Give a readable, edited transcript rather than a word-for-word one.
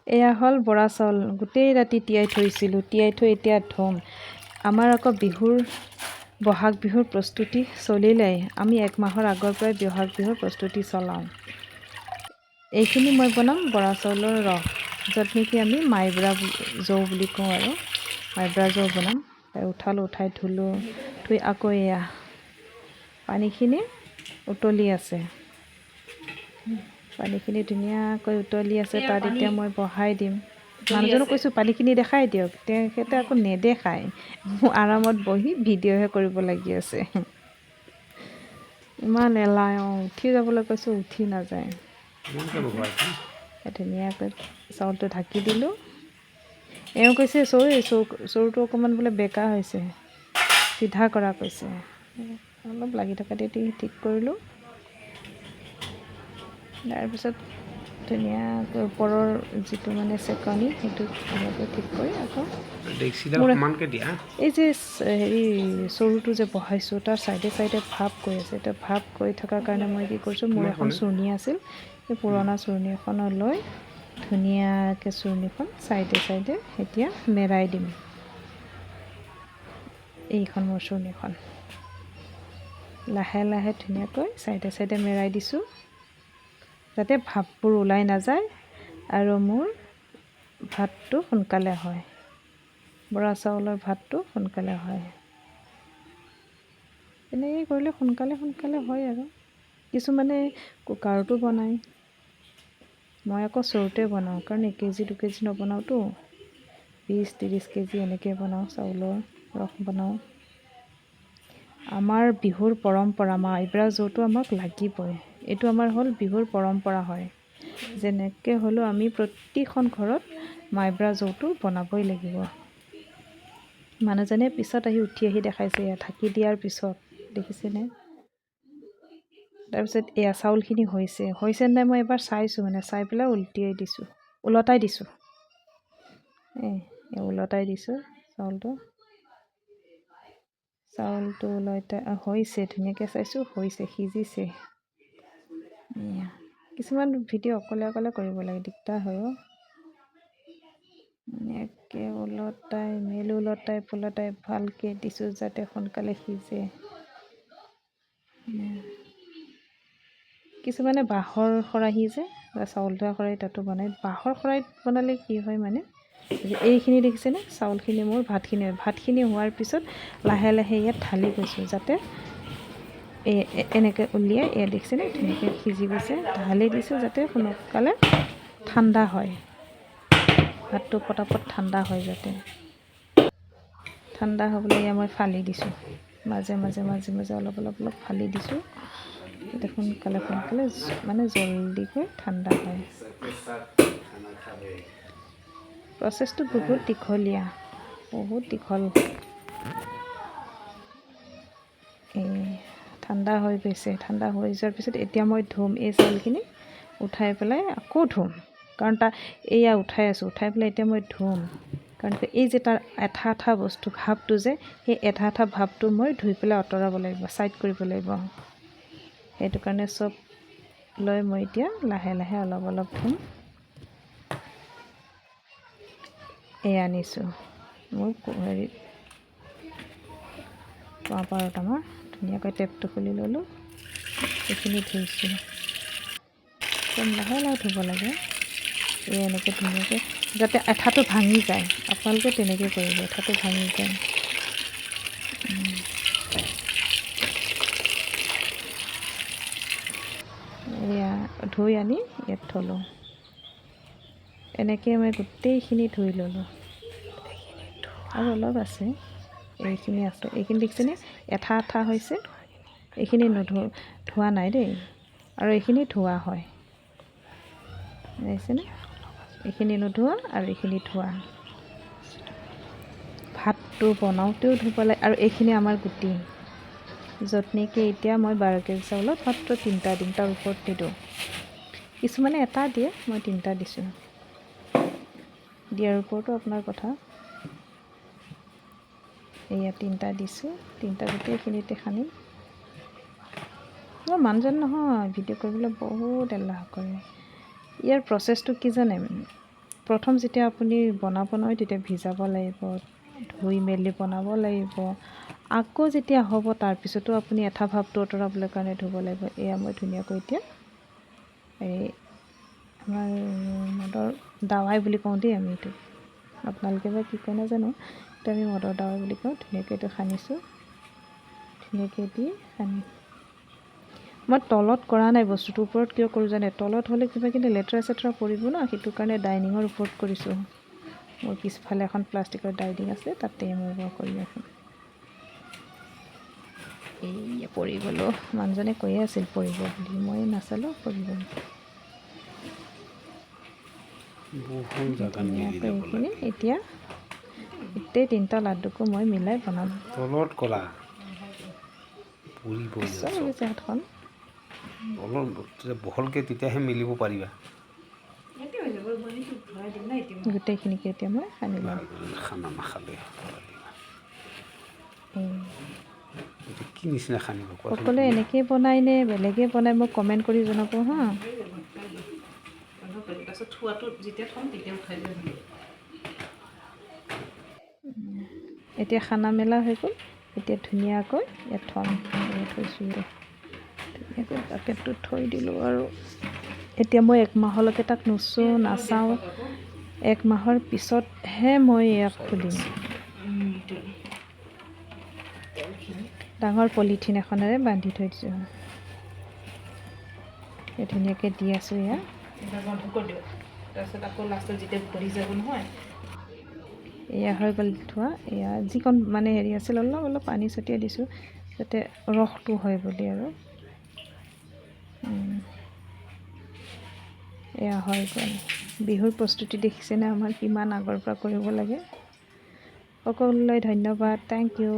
এয়া হ'ল বৰা চাউল গোটেই ৰাতি তিয়াই থৈছিলোঁ তিয়াই থৈ এতিয়া ধুম আমাৰ আকৌ বহাগ বিহুৰ প্ৰস্তুতি চলিলেই আমি 1 মাহৰ আগৰ পৰাই বহাগ বিহুৰ প্ৰস্তুতি চলাওঁ এইখিনি মই বনাম বৰা চাউলৰ ৰস য'ত নেকি আমি মাইব্ৰা জৌ বুলি কওঁ আৰু মাইব্ৰা জৌ বনাম উঠাই ধুলোঁ ধুই আকৌ এয়া পানীখিনি উতলি আছে পানীখিনি ধুনীয়াকৈ উতলি আছে তাত এতিয়া মই বহাই দিম মানুহজনক কৈছোঁ পানীখিনি দেখাই দিয়ক তেখেতে আকৌ নেদেখায় আৰামত বহি ভিডিঅ'হে কৰিব লাগি আছে ইমান এলাহ উঠি যাবলৈ কৈছোঁ উঠি নাযায় ধুনীয়াকৈ চাউলটো ঢাকি দিলোঁ এওঁ কৈছে চৰুটো অকণমান বোলে বেকা হৈছে চিধা কৰা কৈছে অলপ লাগি থকাতে ঠিক কৰিলোঁ তাৰপিছত ধুনীয়াকৈ ওপৰৰ যিটো মানে চেকনি সেইটো ধুনীয়াকৈ ঠিক কৰি আকৌ এই যে হেৰি চৰুটো যে বহাইছোঁ তাৰ চাইডে ভাপ গৈ আছে এতিয়া ভাপ গৈ থকাৰ কাৰণে মই কি কৰিছোঁ মোৰ এখন চূৰ্ণি আছিল সেই পুৰণা চূৰ্ণি এখনো লৈ ধুনীয়াকৈ চূৰ্ণিখন চাইডে এতিয়া মেৰাই দিম এইখন মোৰ চূৰ্ণিখন লাহে লাহে ধুনীয়াকৈ চাইডে মেৰাই দিছোঁ যাতে ভাপবোৰ ওলাই নাযায় আৰু মোৰ ভাতটো সোনকালে হয় বৰা চাউলৰ ভাতটো সোনকালে হয় এনেকৈ কৰিলে সোনকালে হয় আৰু কিছুমানে কুকাৰতো বনায় মই আকৌ চৰুতে বনাওঁ কাৰণ 1 কেজি 2 কেজি নবনাওঁতো 20-30 কেজি এনেকৈ বনাওঁ চাউলৰ ৰস বনাওঁ আমাৰ বিহুৰ পৰম্পৰা মাইব্ৰা জৌটো আমাক লাগিবই এইটো আমাৰ হ'ল বিহুৰ পৰম্পৰা হয় যেনেকৈ হ'লেও আমি প্ৰতিখন ঘৰত মাইব্ৰা জৌটো বনাবই লাগিব মানুহজনে পিছত উঠি আহি দেখাইছে এয়া ঢাকি দিয়াৰ পিছত দেখিছেনে তাৰপিছত এয়া চাউলখিনি হৈছে নাই মই এবাৰ চাইছোঁ মানে চাই পেলাই ওলটাই দিছোঁ ওলটাই দিছোঁ চাউলটো হৈছে ধুনীয়াকৈ চাইছোঁ হৈছে সিজিছে কিছুমান ভিডিঅ' অকলে কৰিব লাগে দিগদাৰ হয় ধুনীয়াকৈ ওলটাই ভালকৈ দিছোঁ যাতে সোনকালে সিজে কিছুমানে বাঁহৰ খৰাহী যে চাউল ধোৱা খৰাহী তাতো বনায় বাঁহৰ খৰাহীত বনালে কি হয় মানে এইখিনি দেখিছেনে চাউলখিনি মোৰ ভাতখিনি হোৱাৰ পিছত লাহে ইয়াত ঢালি গৈছোঁ যাতে এনেকৈ উলিয়াই দেখিছেনে ধুনীয়াকৈ সিজি গৈছে ঢালি দিছোঁ যাতে সোনকালে ঠাণ্ডা হয় ভাতটো পটাপট ঠাণ্ডা হয় যাতে ঠাণ্ডা হ'বলৈ মই ফালি দিছোঁ মাজে অলপ ফালি দিছোঁ যাতে সোনকালে মানে জলদিকৈ ঠাণ্ডা হয় প্ৰচেছটো বহুত দীঘলীয়া বহুত দীঘল ঠাণ্ডা হৈ গৈছে ঠাণ্ডা হৈ যোৱাৰ পিছত এতিয়া মই ধুম এই চাউলখিনি উঠাই পেলাই আকৌ ধুম কাৰণ এয়া উঠাই পেলাই এতিয়া মই ধুম কাৰণ এই যে তাৰ এঠা বস্তু ভাপটো যে সেই এঠা ভাপটো মই ধুই পেলাই আঁতৰাব লাগিব ছাইড কৰিব লাগিব সেইটো কাৰণে চব লৈ মই এতিয়া লাহে অলপ ধুম আনিছোঁ মোৰ হেৰিত পাৰত আমাৰ ধুনীয়াকৈ টেপটো খুলি ল'লোঁ এইখিনি ধুইছোঁ একদম লাহে ধুব লাগে এনেকৈ ধুনীয়াকৈ যাতে এঠাটো ভাঙি যায় আপোনালোকে তেনেকৈ কৰিব এঠাটো ভাঙি যায় ধুই আনি ইয়াত থলোঁ এনেকৈ মই গোটেইখিনি ধুই ল'লোঁ আৰু অলপ আছে এইখিনি দেখিছেনে এঠা হৈছে এইখিনি ধোৱা নাই দেই আৰু এইখিনি ধোৱা হয় দেখিছেনে এইখিনি নোধোৱা আৰু এইখিনি ধোৱা ভাতটো বনাওঁতেও ধুব লাগে আৰু এইখিনি আমাৰ গুটি য'ত নেকি এতিয়া মই 12 কেজি চাউলত মাত্ৰ 3টা দিম তাৰ ওপৰত নিদিওঁ কিছুমানে এটা দিয়ে মই 3টা দিছোঁ দিয়াৰ ওপৰতো আপোনাৰ কথা এয়া 3টা দিছোঁ 3টা গোটেইখিনিতে সানিম মোৰ মানুহজন নহয় ভিডিঅ' কৰিবলৈ বহুত এলাহ কৰে ইয়াৰ প্ৰচেছটো কি জানে প্ৰথম যেতিয়া আপুনি বনাব নহয় তেতিয়া ভিজাব লাগিব, ধুই মেলি বনাব লাগিব। আকৌ যেতিয়া হ'ব তাৰপিছতো আপুনি এঠা ভাৱটো আঁতৰাবলৈ কাৰণে ধুব লাগিব। এয়া মই ধুনীয়াকৈ এতিয়া এই আমাৰ মদৰ দাৱাই বুলি কওঁ দেই আমি এইটো, আপোনালোকে বা কি কয় নাজানো, এইটো আমি মদৰ দাৱাই বুলি কওঁ। ধুনীয়াকৈ এইটো সানিছোঁ, ধুনীয়াকৈ দি সানি মই তলত কৰা নাই বস্তুটো, ওপৰত কিয় কৰোঁ জানে, তলত হ'লে কিবা কিন্তু লেতেৰা চেতেৰা পৰিব ন, সেইটো কাৰণে ডাইনিঙৰ ওপৰত কৰিছোঁ। মোৰ পিছফালে এখন প্লাষ্টিকৰ ডাইনিং আছে, তাতে মই কৰি আছোঁ। এই পৰি গ'লোঁ, মানুহজনে কৈয়ে আছিল পৰিব বুলি, মই নাচালোঁ পৰিব। ধুনীয়াকৈ এইখিনি এতিয়া গোটেই 3টা লাড্ডুকো মই মিলাই বনাম। তলত কলা লাগিছে হাতখন বহলকৈ তেতিয়াহে মিলিব পাৰিবা। গোটেইখিনিকে এতিয়া মই সানি ল'ম। খানা নাখালে কি নিচিনা খানিব সকলোৱে এনেকেই বনাই নে বেলেগে বনাই মোক কমেণ্ট কৰি জনাব হা। এতিয়া খানা মেলা হৈ গ'ল, এতিয়া ধুনীয়াকৈ ইয়াত থৈছোঁ, ধুনীয়াকৈ বাকেটটোত থৈ দিলোঁ। আৰু এতিয়া মই 1 মাহলৈকে তাক নাচাওঁ, 1 মাহৰ পিছতহে মই ইয়াক খুলিম। ডাঙৰ পলিথিন এখনেৰে বান্ধি থৈ দিছোঁ, এই ধুনীয়াকৈ দি আছোঁ। ইয়াত বন্ধ কৰি দিওঁ, তাৰপিছত আকৌ লাষ্টত যেতিয়া ভৰি যাব নহয়, এয়া হৈ গ'ল ধোৱা। এয়া যিকণ মানে হেৰি আছিল, অলপ পানী ছটিয়াই দিছোঁ যাতে ৰসটো হয় বুলি। আৰু এয়া হৈ গ'ল বিহুৰ প্ৰস্তুতি। দেখিছেনে আমাৰ কিমান আগৰ পৰা কৰিব লাগে। সকলোলৈ ধন্যবাদ, থেংক ইউ।